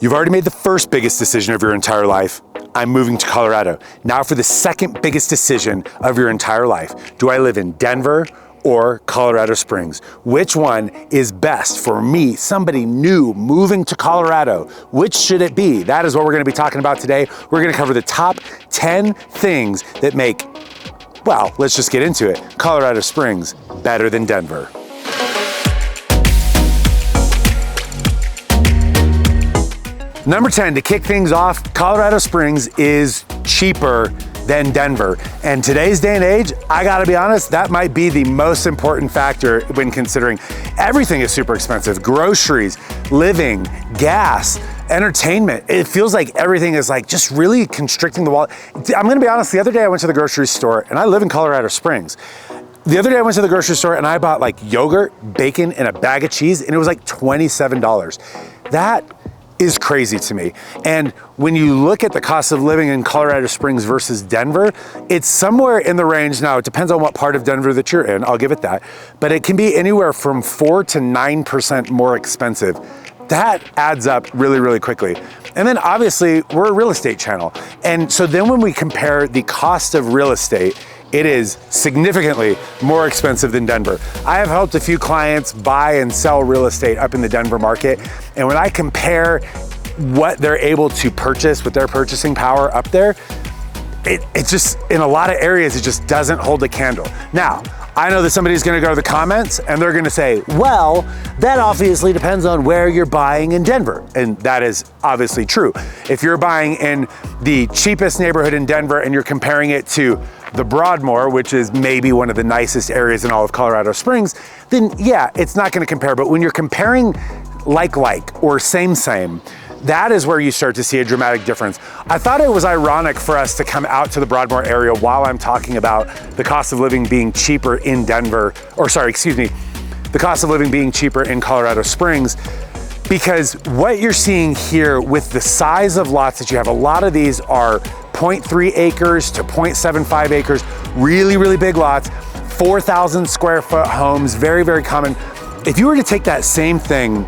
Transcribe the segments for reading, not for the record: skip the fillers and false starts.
You've already made the first biggest decision of your entire life. I'm moving to Colorado. Now for the second biggest decision of your entire life. Do I live in Denver or Colorado Springs? Which one is best for me, somebody new moving to Colorado? Which should it be? That is what we're gonna be talking about today. We're gonna cover the top 10 things that make, well, let's just get into it, Colorado Springs better than Denver. Number 10, to kick things off, Colorado Springs is cheaper than Denver. And today's day and age, I gotta be honest, that might be the most important factor when considering everything is super expensive. Groceries, living, gas, entertainment. It feels like everything is like just really constricting the wallet. I'm gonna be honest, the other day I went to the grocery store, and I live in Colorado Springs. The other day I went to the grocery store and I bought like yogurt, bacon, and a bag of cheese, and it was like $27. That is crazy to me. And when you look at the cost of living in Colorado Springs versus Denver, it's somewhere in the range. Now, it depends on what part of Denver that you're in, I'll give it that, but it can be anywhere from 4 to 9% more expensive. That adds up really, really quickly. And then obviously we're a real estate channel. And so then when we compare the cost of real estate, it is significantly more expensive than Denver. I have helped a few clients buy and sell real estate up in the Denver market. And when I compare what they're able to purchase with their purchasing power up there, it's just, in a lot of areas, it just doesn't hold a candle. Now, I know that somebody's gonna go to the comments and they're gonna say, well, that obviously depends on where you're buying in Denver. And that is obviously true. If you're buying in the cheapest neighborhood in Denver and you're comparing it to the Broadmoor, which is maybe one of the nicest areas in all of Colorado Springs, then yeah, it's not gonna compare. But when you're comparing like or same, that is where you start to see a dramatic difference. I thought it was ironic for us to come out to the Broadmoor area while I'm talking about the cost of living being cheaper in Denver, the cost of living being cheaper in Colorado Springs, because what you're seeing here with the size of lots that you have, a lot of these are 0.3 acres to 0.75 acres, really, really big lots, 4,000 square foot homes, very, very common. If you were to take that same thing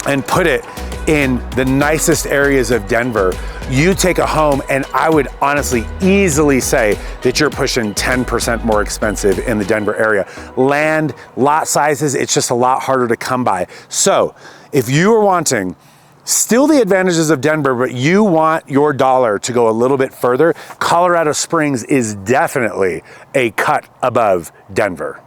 and put it in the nicest areas of Denver, you take a home and I would honestly easily say that you're pushing 10% more expensive in the Denver area. Land, lot sizes, it's just a lot harder to come by. So if you are wanting still the advantages of Denver, but you want your dollar to go a little bit further, Colorado Springs is definitely a cut above Denver.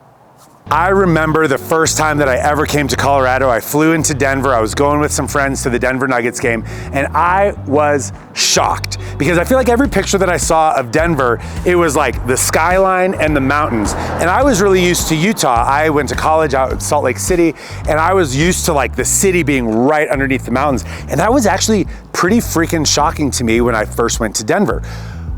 I remember the first time that I ever came to Colorado. I flew into Denver. I was going with some friends to the Denver Nuggets game, and I was shocked because I feel like every picture that I saw of Denver, it was like the skyline and the mountains. And I was really used to Utah. I went to college out in Salt Lake City, and I was used to like the city being right underneath the mountains. And that was actually pretty freaking shocking to me when I first went to Denver.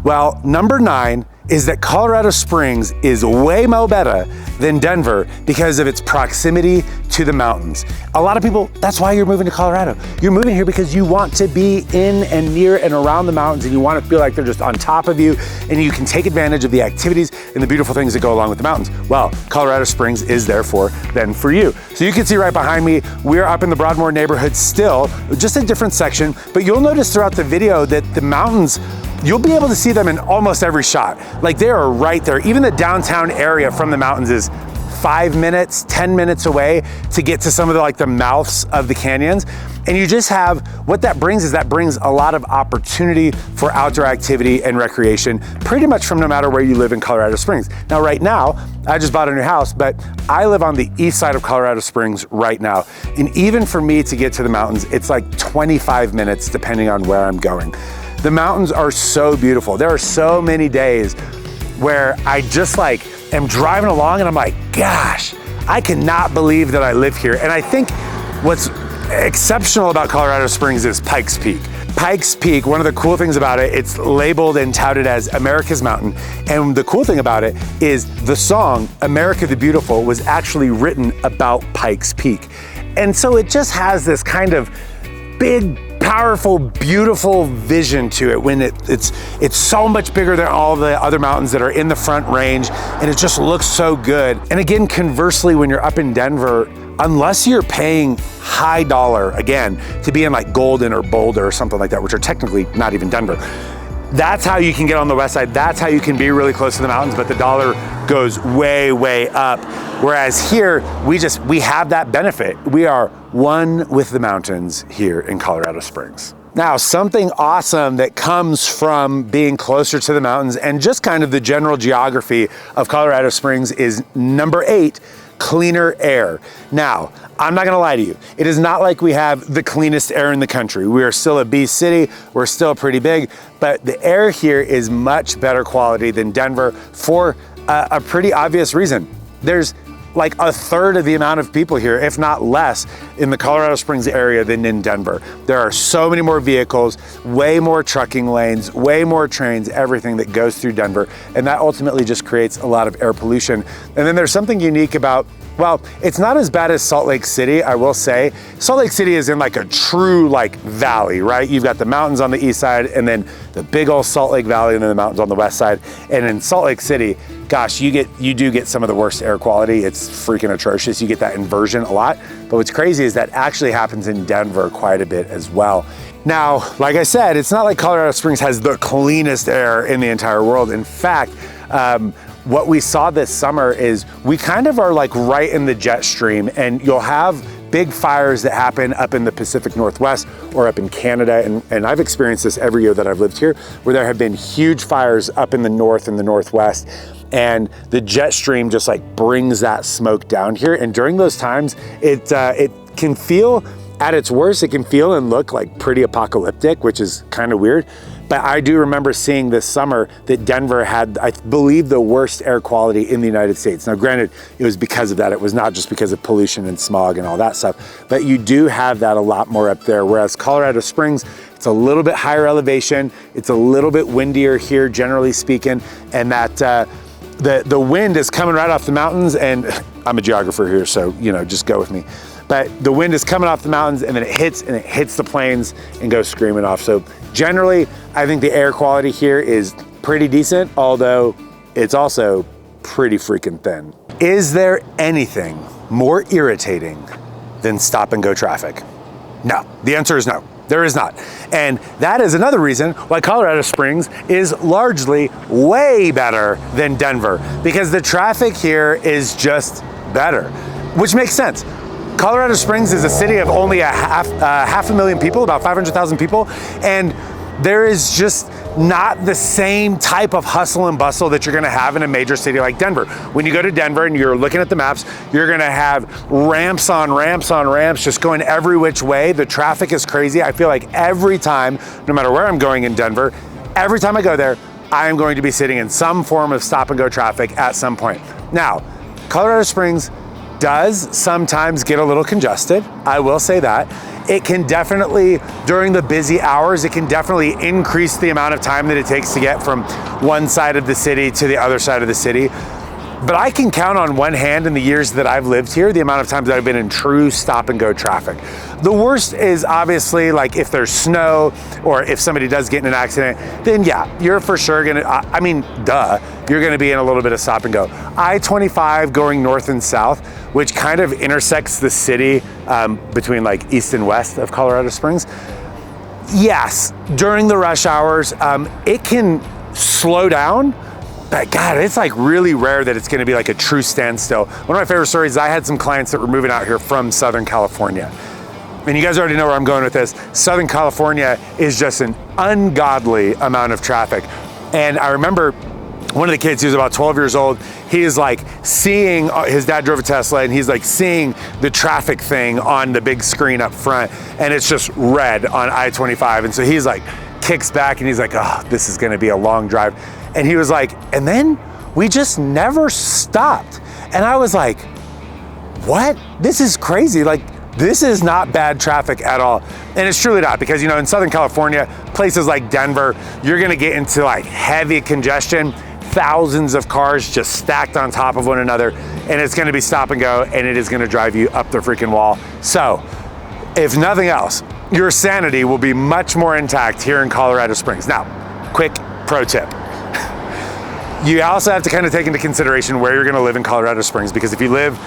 Well, number 9 is that Colorado Springs is way more better than Denver because of its proximity to the mountains. A lot of people, that's why you're moving to Colorado. You're moving here because you want to be in and near and around the mountains, and you want to feel like they're just on top of you, and you can take advantage of the activities and the beautiful things that go along with the mountains. Well, Colorado Springs is therefore then for you. So you can see right behind me, we're up in the Broadmoor neighborhood still, just a different section, but you'll notice throughout the video that the mountains, you'll be able to see them in almost every shot. Like they are right there. Even the downtown area from the mountains is 5 minutes, 10 minutes away to get to some of the mouths of the canyons. And you just have, what that brings is that brings a lot of opportunity for outdoor activity and recreation, pretty much from no matter where you live in Colorado Springs. Now, right now, I just bought a new house, but I live on the east side of Colorado Springs right now. And even for me to get to the mountains, it's like 25 minutes depending on where I'm going. The mountains are so beautiful. There are so many days where I just am driving along and I'm like, gosh, I cannot believe that I live here. And I think what's exceptional about Colorado Springs is Pikes Peak. Pikes Peak, one of the cool things about it, it's labeled and touted as America's Mountain. And the cool thing about it is the song, America the Beautiful, was actually written about Pikes Peak. And so it just has this kind of big, powerful, beautiful vision to it when it's so much bigger than all the other mountains that are in the Front Range, and it just looks so good. And again, conversely, when you're up in Denver, unless you're paying high dollar, again, to be in like Golden or Boulder or something like that, which are technically not even Denver, that's how you can get on the west side. That's how you can be really close to the mountains, but the dollar goes way, way up. Whereas here, we have that benefit. We are one with the mountains here in Colorado Springs. Now, something awesome that comes from being closer to the mountains and just kind of the general geography of Colorado Springs is number 8, cleaner air. Now, I'm not gonna lie to you. It is not like we have the cleanest air in the country. We are still a bee city, we're still pretty big, but the air here is much better quality than Denver for a pretty obvious reason. There's like a third of the amount of people here, if not less, in the Colorado Springs area than in Denver. There are so many more vehicles, way more trucking lanes, way more trains, everything that goes through Denver. And that ultimately just creates a lot of air pollution. And then there's something unique about, well, it's not as bad as Salt Lake City, I will say. Salt Lake City is in like a true like valley, right? You've got the mountains on the east side and then the big old Salt Lake Valley and then the mountains on the west side. And in Salt Lake City, gosh, you do get some of the worst air quality. It's freaking atrocious. You get that inversion a lot. But what's crazy is that actually happens in Denver quite a bit as well. Now, like I said, it's not like Colorado Springs has the cleanest air in the entire world. In fact, what we saw this summer is we kind of are like right in the jet stream, and you'll have big fires that happen up in the Pacific Northwest or up in Canada. And I've experienced this every year that I've lived here, where there have been huge fires up in the north and the northwest. And the jet stream just like brings that smoke down here. And during those times, it can feel, at its worst, it can feel and look like pretty apocalyptic, which is kind of weird. But I do remember seeing this summer that Denver had, I believe, the worst air quality in the United States. Now, granted, it was because of that. It was not just because of pollution and smog and all that stuff, but you do have that a lot more up there. Whereas Colorado Springs, it's a little bit higher elevation. It's a little bit windier here, generally speaking. And that the wind is coming right off the mountains. And I'm a geographer here, so, you know, just go with me. But the wind is coming off the mountains and then it hits the plains and goes screaming off. So generally, I think the air quality here is pretty decent, although it's also pretty freaking thin. Is there anything more irritating than stop and go traffic? No, the answer is no, there is not. And that is another reason why Colorado Springs is largely way better than Denver, because the traffic here is just better, which makes sense. Colorado Springs is a city of only half a million people, about 500,000 people, and there is just not the same type of hustle and bustle that you're gonna have in a major city like Denver. When you go to Denver and you're looking at the maps, you're gonna have ramps on ramps on ramps just going every which way. The traffic is crazy. I feel like every time, no matter where I'm going in Denver, every time I go there, I am going to be sitting in some form of stop and go traffic at some point. Now, Colorado Springs does sometimes get a little congested, I will say that. It can definitely, during the busy hours, it can definitely increase the amount of time that it takes to get from one side of the city to the other side of the city. But I can count on one hand in the years that I've lived here, the amount of times that I've been in true stop and go traffic. The worst is obviously like if there's snow or if somebody does get in an accident, then yeah, you're for sure gonna, I mean, duh, you're gonna be in a little bit of stop and go. I-25 going north and south, which kind of intersects the city between like east and west of Colorado Springs. Yes, during the rush hours, it can slow down. But God, it's like really rare that it's gonna be like a true standstill. One of my favorite stories is I had some clients that were moving out here from Southern California. And you guys already know where I'm going with this. Southern California is just an ungodly amount of traffic. And I remember one of the kids, he was about 12 years old, he is like seeing, his dad drove a Tesla, and he's like seeing the traffic thing on the big screen up front, and it's just red on I-25. And so he's like, kicks back and he's like, oh, this is gonna be a long drive. And he was like, and then we just never stopped. And I was like, what? This is crazy. Like, this is not bad traffic at all. And it's truly not, because, you know, in Southern California, places like Denver, you're gonna get into like heavy congestion, thousands of cars just stacked on top of one another, and it's gonna be stop and go, and it is gonna drive you up the freaking wall. So, if nothing else, your sanity will be much more intact here in Colorado Springs. Now, quick pro tip. You also have to kind of take into consideration where you're gonna live in Colorado Springs, because if you live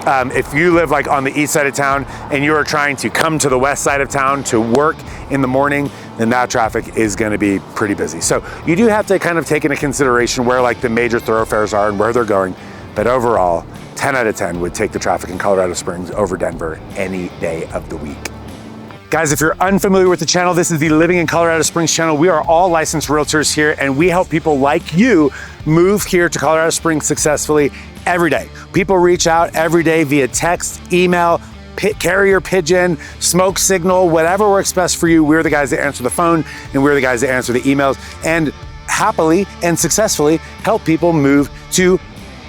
If you live like on the east side of town and you are trying to come to the west side of town to work in the morning, then that traffic is going to be pretty busy. So you do have to kind of take into consideration where like the major thoroughfares are and where they're going. But overall, 10 out of 10 would take the traffic in Colorado Springs over Denver any day of the week. Guys, if you're unfamiliar with the channel, this is the Living in Colorado Springs channel. We are all licensed realtors here, and we help people like you move here to Colorado Springs successfully every day. People reach out every day via text, email, carrier pigeon, smoke signal, whatever works best for you. We're the guys that answer the phone, and we're the guys that answer the emails, and happily and successfully help people move to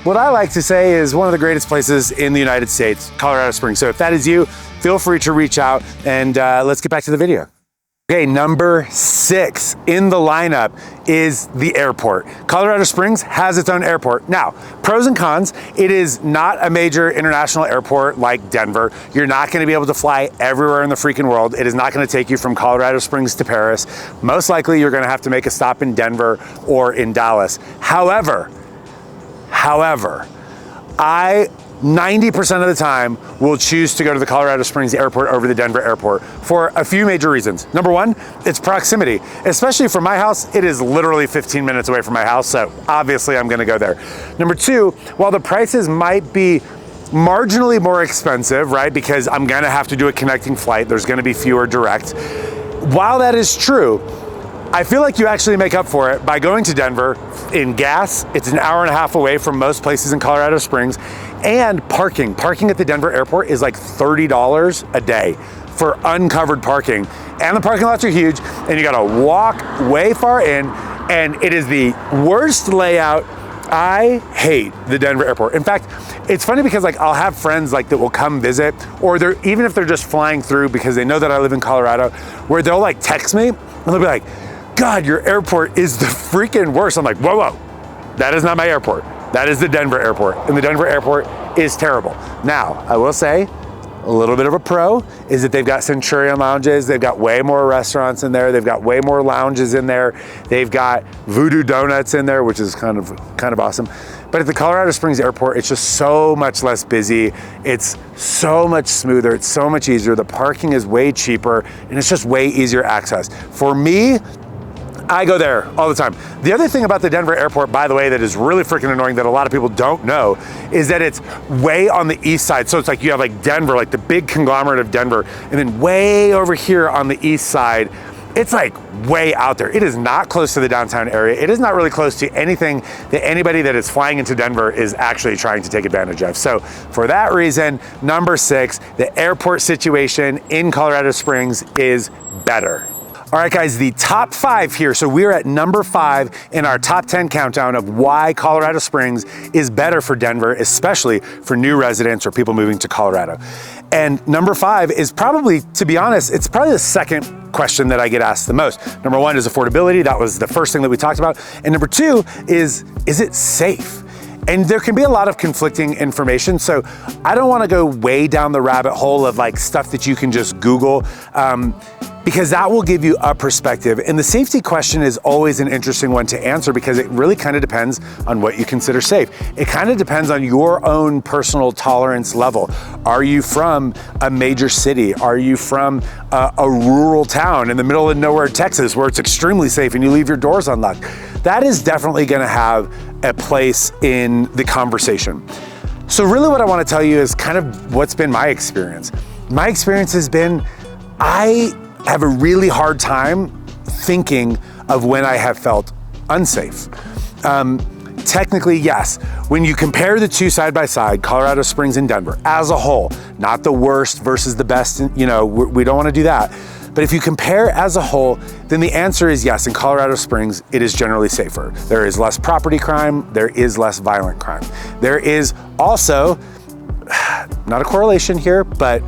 what I like to say is one of the greatest places in the United States, Colorado Springs. So if that is you, feel free to reach out, and let's get back to the video. Okay, number 6 in the lineup is the airport. Colorado Springs has its own airport. Now, pros and cons, it is not a major international airport like Denver. You're not gonna be able to fly everywhere in the freaking world. It is not gonna take you from Colorado Springs to Paris. Most likely, you're gonna have to make a stop in Denver or in Dallas. However, I 90% of the time will choose to go to the Colorado Springs airport over the Denver airport for a few major reasons. Number one, it's proximity. Especially from my house, it is literally 15 minutes away from my house, so obviously I'm gonna go there. Number two, while the prices might be marginally more expensive, right, because I'm gonna have to do a connecting flight, there's gonna be fewer direct. While that is true, I feel like you actually make up for it by going to Denver in gas. It's an hour and a half away from most places in Colorado Springs, and parking. Parking at the Denver airport is like $30 a day for uncovered parking. And the parking lots are huge, and you gotta walk way far in, and it is the worst layout. I hate the Denver airport. In fact, it's funny because like I'll have friends like that will come visit, or they're even if they're just flying through because they know that I live in Colorado, where they'll like text me and they'll be like, God, your airport is the freaking worst. I'm like, whoa, that is not my airport. That is the Denver airport, and the Denver airport is terrible. Now, I will say, a little bit of a pro is that they've got Centurion lounges, they've got way more restaurants in there, they've got way more lounges in there, they've got Voodoo Donuts in there, which is kind of awesome. But at the Colorado Springs airport, it's just so much less busy, it's so much smoother, it's so much easier, the parking is way cheaper, and it's just way easier access. For me, I go there all the time. The other thing about the Denver airport, by the way, that is really freaking annoying that a lot of people don't know is that it's way on the east side. So it's like you have like Denver, like the big conglomerate of Denver, and then way over here on the east side, it's like way out there. It is not close to the downtown area. It is not really close to anything that anybody that is flying into Denver is actually trying to take advantage of. So for that reason, number 6, the airport situation in Colorado Springs is better. All right, guys, the top 5 here. So we're at number 5 in our top 10 countdown of why Colorado Springs is better for Denver, especially for new residents or people moving to Colorado. And number 5 is probably, to be honest, it's probably the second question that I get asked the most. Number 1 is affordability. That was the first thing that we talked about. And number 2 is it safe? And there can be a lot of conflicting information. So I don't want to go way down the rabbit hole of like stuff that you can just Google, because that will give you a perspective. And the safety question is always an interesting one to answer because it really kind of depends on what you consider safe. It kind of depends on your own personal tolerance level. Are you from a major city? Are you from a rural town in the middle of nowhere, Texas, where it's extremely safe and you leave your doors unlocked? That is definitely gonna have a place in the conversation. So really what I wanna tell you is kind of what's been my experience. My experience has been, I have a really hard time thinking of when I have felt unsafe. Technically, yes. When you compare the two side by side, Colorado Springs and Denver as a whole, not the worst versus the best, you know, we don't want to do that. But if you compare as a whole, then the answer is yes, in Colorado Springs, it is generally safer. There is less property crime, there is less violent crime. There is also, not a correlation here, but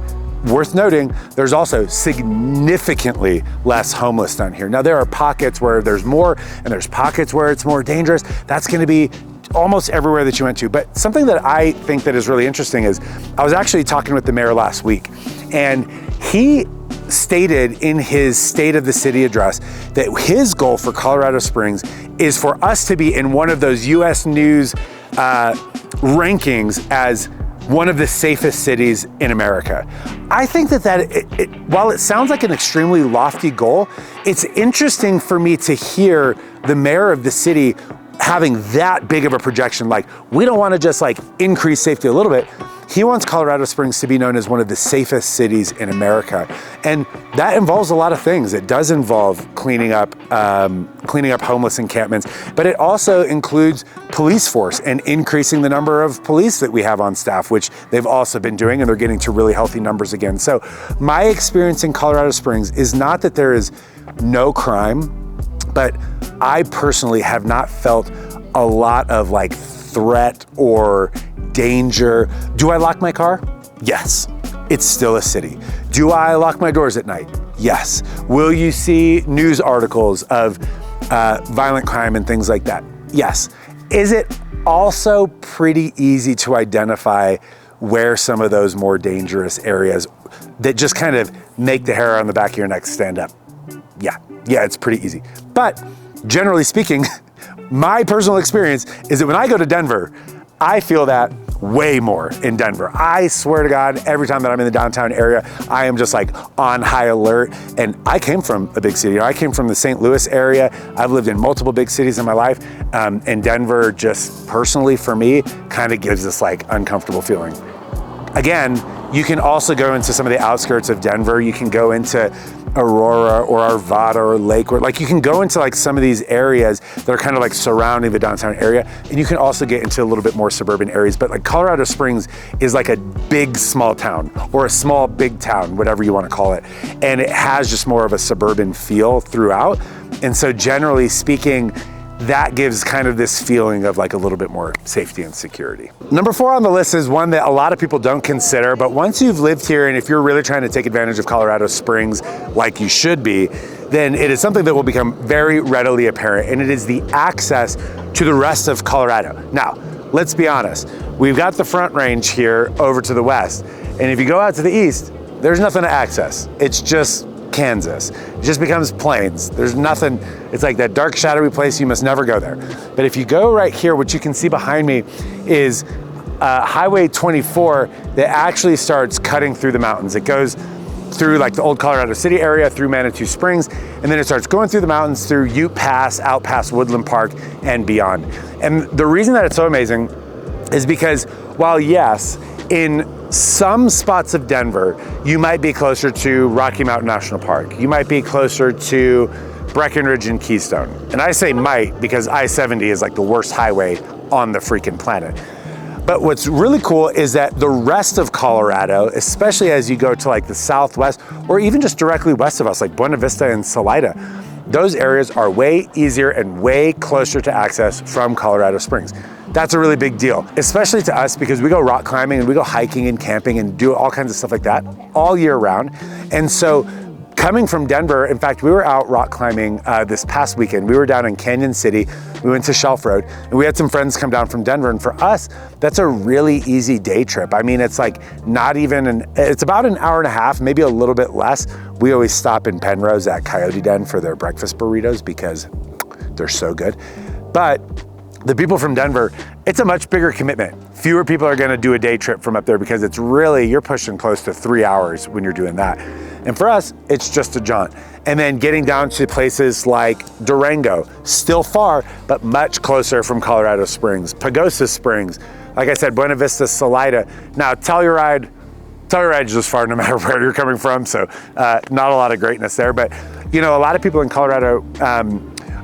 worth noting, there's also significantly less homeless down here. Now there are pockets where there's more and there's pockets where it's more dangerous. That's gonna be almost everywhere that you went to. But something that I think that is really interesting is, I was actually talking with the mayor last week, and he stated in his State of the City address that his goal for Colorado Springs is for us to be in one of those US News rankings as one of the safest cities in America. I think that while it sounds like an extremely lofty goal, it's interesting for me to hear the mayor of the city having that big of a projection. Like, we don't want to just like increase safety a little bit. He wants Colorado Springs to be known as one of the safest cities in America. And that involves a lot of things. It does involve cleaning up homeless encampments, but it also includes police force and increasing the number of police that we have on staff, which they've also been doing, and they're getting to really healthy numbers again. So my experience in Colorado Springs is not that there is no crime, but I personally have not felt a lot of like threat or danger. Do I lock my car? Yes. It's still a city. Do I lock my doors at night? Yes. Will you see news articles of violent crime and things like that? Yes. Is it also pretty easy to identify where some of those more dangerous areas that just kind of make the hair on the back of your neck stand up? Yeah, it's pretty easy. But generally speaking, my personal experience is that when I go to Denver, I feel that way more in Denver. I swear to God, every time that I'm in the downtown area, I am just like on high alert. And I came from a big city. I came from the St. Louis area. I've lived in multiple big cities in my life. And Denver, just personally for me, kind of gives this like uncomfortable feeling. Again, you can also go into some of the outskirts of Denver. You can go into Aurora or Arvada or Lakewood. Like, you can go into like some of these areas that are kind of like surrounding the downtown area, and you can also get into a little bit more suburban areas. But like Colorado Springs is like a big small town, or a small big town, whatever you want to call it. And it has just more of a suburban feel throughout. And so generally speaking, that gives kind of this feeling of like a little bit more safety and security. Number 4 on the list is one that a lot of people don't consider, but once you've lived here and if you're really trying to take advantage of Colorado Springs like you should be, then it is something that will become very readily apparent, and it is the access to the rest of Colorado. Now, let's be honest, we've got the Front Range here over to the west, and if you go out to the east, there's nothing to access. It's just Kansas. It just becomes plains. There's nothing. It's like that dark, shadowy place. You must never go there. But if you go right here, what you can see behind me is Highway 24 that actually starts cutting through the mountains. It goes through like the old Colorado City area, through Manitou Springs, and then it starts going through the mountains through Ute Pass, out past Woodland Park, and beyond. And the reason that it's so amazing is because while yes, in some spots of Denver, you might be closer to Rocky Mountain National Park. You might be closer to Breckenridge and Keystone. And I say might because I-70 is like the worst highway on the freaking planet. But what's really cool is that the rest of Colorado, especially as you go to like the southwest, or even just directly west of us, like Buena Vista and Salida, those areas are way easier and way closer to access from Colorado Springs. That's a really big deal, especially to us because we go rock climbing and we go hiking and camping and do all kinds of stuff like that all year round. And so coming from Denver, in fact, we were out rock climbing this past weekend. We were down in Canyon City. We went to Shelf Road, and we had some friends come down from Denver. And for us, that's a really easy day trip. I mean, it's like not even it's about an hour and a half, maybe a little bit less. We always stop in Penrose at Coyote Den for their breakfast burritos because they're so good. But the people from Denver, it's a much bigger commitment. Fewer people are gonna do a day trip from up there because it's really, you're pushing close to 3 hours when you're doing that. And for us, it's just a jaunt. And then getting down to places like Durango, still far, but much closer from Colorado Springs, Pagosa Springs, like I said, Buena Vista, Salida. Now, Telluride is just far no matter where you're coming from, so not a lot of greatness there. But you know, a lot of people in Colorado,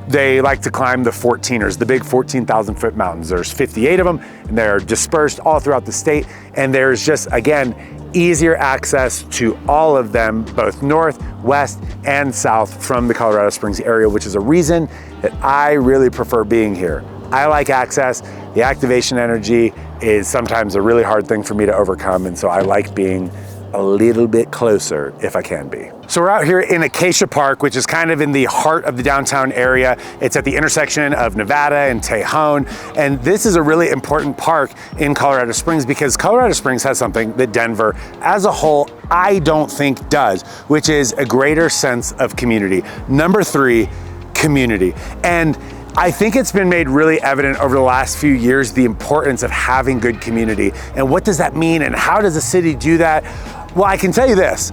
they like to climb the 14ers, the big 14,000 foot mountains. There's 58 of them, and they're dispersed all throughout the state. And there's just, again, easier access to all of them, both north, west, and south from the Colorado Springs area, which is a reason that I really prefer being here. I like access. The activation energy is sometimes a really hard thing for me to overcome, and so I like being a little bit closer if I can be. So we're out here in Acacia Park, which is kind of in the heart of the downtown area. It's at the intersection of Nevada and Tejon. And this is a really important park in Colorado Springs because Colorado Springs has something that Denver as a whole, I don't think does, which is a greater sense of community. Number 3, community. And I think it's been made really evident over the last few years the importance of having good community. And what does that mean and how does a city do that? Well, I can tell you this.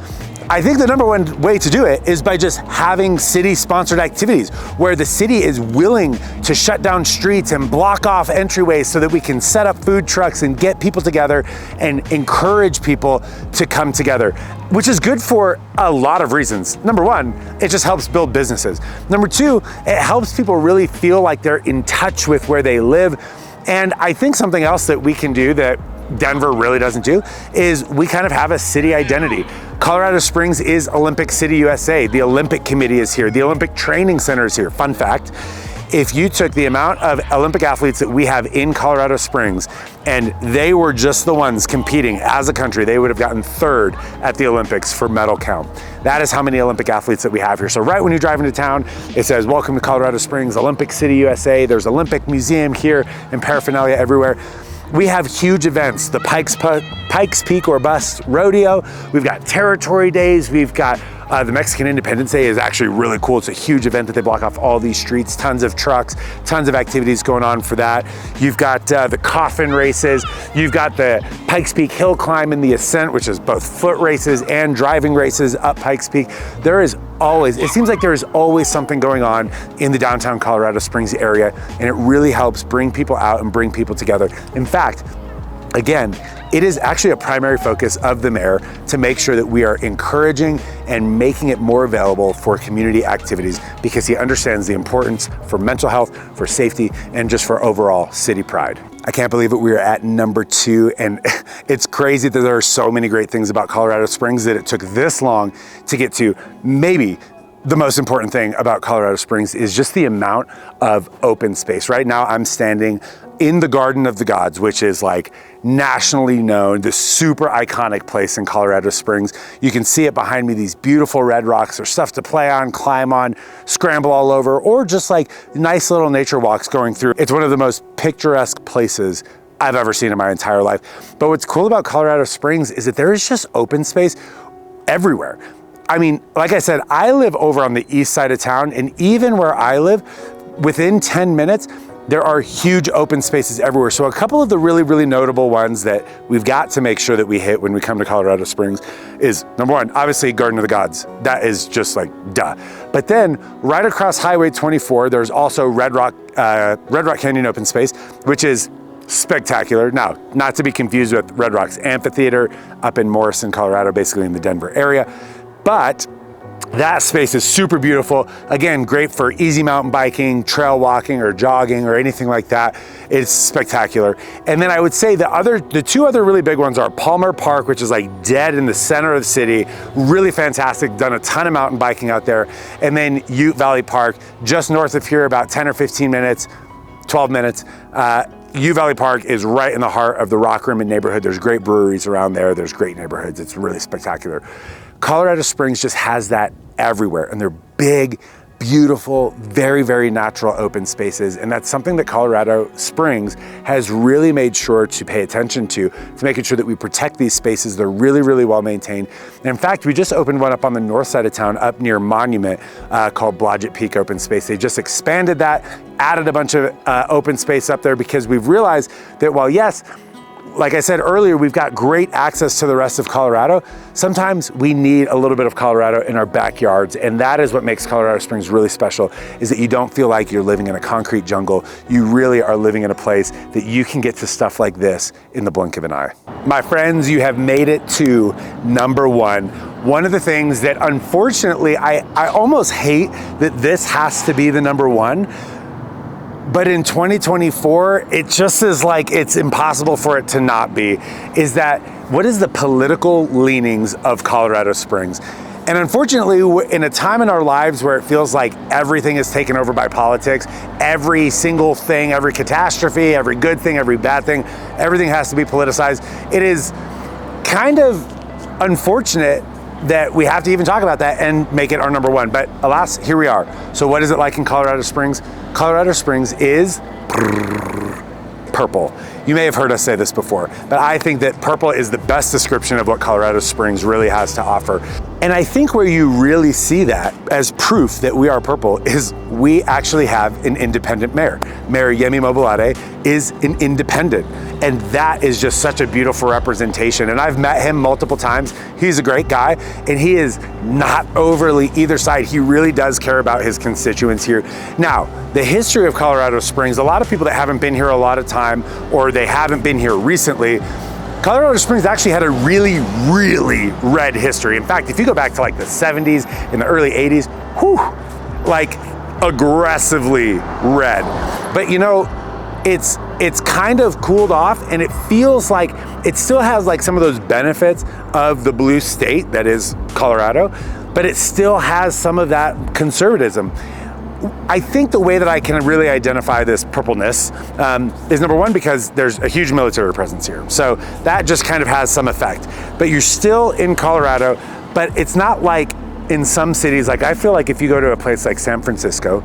I think the number one way to do it is by just having city-sponsored activities where the city is willing to shut down streets and block off entryways so that we can set up food trucks and get people together and encourage people to come together, which is good for a lot of reasons. Number one, it just helps build businesses. Number two, it helps people really feel like they're in touch with where they live. And I think something else that we can do that Denver really doesn't do is we kind of have a city identity. Colorado Springs is Olympic City, USA. The Olympic Committee is here. The Olympic Training Center is here. Fun fact, if you took the amount of Olympic athletes that we have in Colorado Springs and they were just the ones competing as a country, they would have gotten third at the Olympics for medal count. That is how many Olympic athletes that we have here. So right when you drive into town, it says, welcome to Colorado Springs, Olympic City, USA. There's Olympic Museum here and paraphernalia everywhere. We have huge events, the Pikes Peak or Bust Rodeo. We've got Territory Days. We've got the Mexican Independence Day is actually really cool. It's a huge event that they block off all these streets, tons of trucks, tons of activities going on for that. You've got the coffin races. You've got the Pikes Peak Hill Climb and the Ascent, which is both foot races and driving races up Pikes Peak. There is always, it seems like there is always something going on in the downtown Colorado Springs area, and it really helps bring people out and bring people together. In fact, again, it is actually a primary focus of the mayor to make sure that we are encouraging and making it more available for community activities because he understands the importance for mental health, for safety, and just for overall city pride. I can't believe it. We are at number 2, and it's crazy that there are so many great things about Colorado Springs that it took this long to get to. Maybe the most important thing about Colorado Springs is just the amount of open space. Right now, I'm standing in the Garden of the Gods, which is like nationally known, this super iconic place in Colorado Springs. You can see it behind me, these beautiful red rocks. There's stuff to play on, climb on, scramble all over, or just like nice little nature walks going through. It's one of the most picturesque places I've ever seen in my entire life. But what's cool about Colorado Springs is that there is just open space everywhere. I mean, like I said, I live over on the east side of town, and even where I live, within 10 minutes, there are huge open spaces everywhere. So a couple of the really, really notable ones that we've got to make sure that we hit when we come to Colorado Springs is, number one, obviously Garden of the Gods. That is just like, duh. But then right across Highway 24, there's also Red Rock Canyon open space, which is spectacular. Now, not to be confused with Red Rock's Amphitheater up in Morrison, Colorado, basically in the Denver area. But that space is super beautiful. Again, great for easy mountain biking, trail walking, or jogging, or anything like that. It's spectacular. And then I would say the two other really big ones are Palmer Park, which is like dead in the center of the city. Really fantastic. Done a ton of mountain biking out there. And then Ute Valley Park, just north of here, about 10 or 15 minutes, 12 minutes. Ute Valley Park is right in the heart of the Rock Rimmon neighborhood. There's great breweries around there. There's great neighborhoods. It's really spectacular. Colorado Springs just has that everywhere, and they're big, beautiful, very, very natural open spaces. And that's something that Colorado Springs has really made sure to pay attention to making sure that we protect these spaces. They're really, really well maintained. And in fact, we just opened one up on the north side of town up near Monument called Blodgett Peak Open Space. They just expanded that, added a bunch of open space up there because we've realized that while yes, like I said earlier, we've got great access to the rest of Colorado. Sometimes we need a little bit of Colorado in our backyards, and that is what makes Colorado Springs really special, is that you don't feel like you're living in a concrete jungle. You really are living in a place that you can get to stuff like this in the blink of an eye. My friends, you have made it to number 1. One of the things that unfortunately, I almost hate that this has to be the number 1, but in 2024, it just is like it's impossible for it to not be, is that what is the political leanings of Colorado Springs? And unfortunately, in a time in our lives where it feels like everything is taken over by politics, every single thing, every catastrophe, every good thing, every bad thing, everything has to be politicized. It is kind of unfortunate that we have to even talk about that and make it our number 1. But alas, here we are. So what is it like in Colorado Springs? Colorado Springs is purple. You may have heard us say this before, but I think that purple is the best description of what Colorado Springs really has to offer. And I think where you really see that as proof that we are purple is we actually have an independent mayor. Mayor Yemi Mobolade is an independent. And that is just such a beautiful representation. And I've met him multiple times. He's a great guy, and he is not overly either side. He really does care about his constituents here. Now, the history of Colorado Springs, a lot of people that haven't been here a lot of time, or they haven't been here recently, Colorado Springs actually had a really, really red history. In fact, if you go back to like the 70s and the early 80s, like aggressively red. But you know, it's kind of cooled off, and it feels like it still has like some of those benefits of the blue state that is Colorado, but it still has some of that conservatism. I think the way that I can really identify this purpleness is number one, because there's a huge military presence here. So that just kind of has some effect. But you're still in Colorado, but it's not like in some cities, like I feel like if you go to a place like San Francisco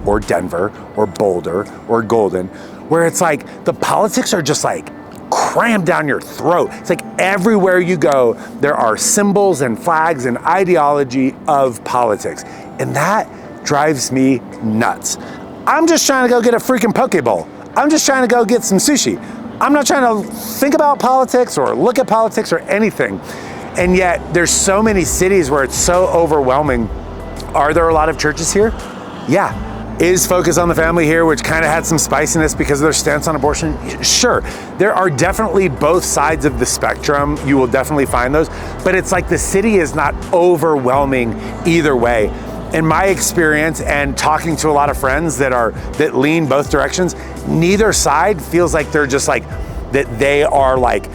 or Denver or Boulder or Golden, where it's like the politics are just like crammed down your throat. It's like everywhere you go, there are symbols and flags and ideology of politics. And that drives me nuts. I'm just trying to go get a freaking poke bowl. I'm just trying to go get some sushi. I'm not trying to think about politics or look at politics or anything. And yet there's so many cities where it's so overwhelming. Are there a lot of churches here? Yeah. Is Focus on the Family here, which kind of had some spiciness because of their stance on abortion? Sure. There are definitely both sides of the spectrum. You will definitely find those, but it's like the city is not overwhelming either way. In my experience and talking to a lot of friends that lean both directions, neither side feels like they're just like, that they are like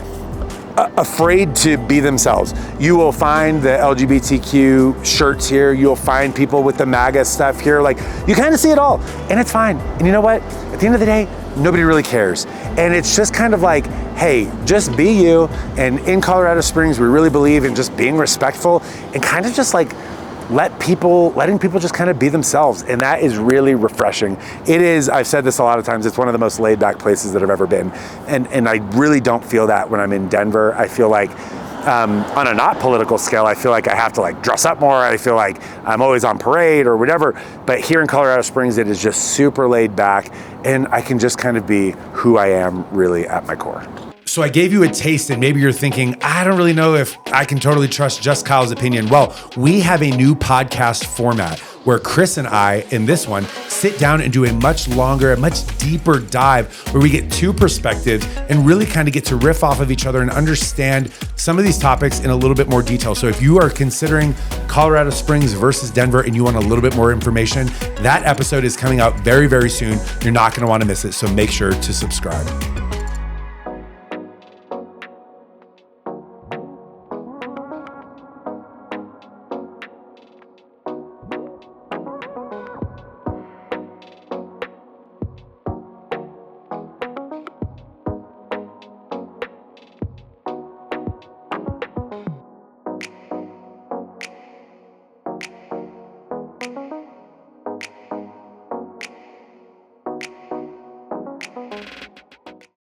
afraid to be themselves. You will find the LGBTQ shirts here. You'll find people with the MAGA stuff here. Like, you kind of see it all, and it's fine. And you know what? At the end of the day, nobody really cares. And it's just kind of like, hey, just be you. And in Colorado Springs, we really believe in just being respectful and kind of just like letting people just kind of be themselves. And that is really refreshing. It is, I've said this a lot of times, it's one of the most laid back places that I've ever been. And I really don't feel that when I'm in Denver. I feel like on a not political scale, I feel like I have to like dress up more. I feel like I'm always on parade or whatever. But here in Colorado Springs, it is just super laid back, and I can just kind of be who I am really at my core. So I gave you a taste, and maybe you're thinking, I don't really know if I can totally trust just Kyle's opinion. Well, we have a new podcast format where Chris and I, in this one, sit down and do a much longer, a much deeper dive where we get two perspectives and really kind of get to riff off of each other and understand some of these topics in a little bit more detail. So if you are considering Colorado Springs versus Denver and you want a little bit more information, that episode is coming out very, very soon. You're not going to want to miss it. So make sure to subscribe.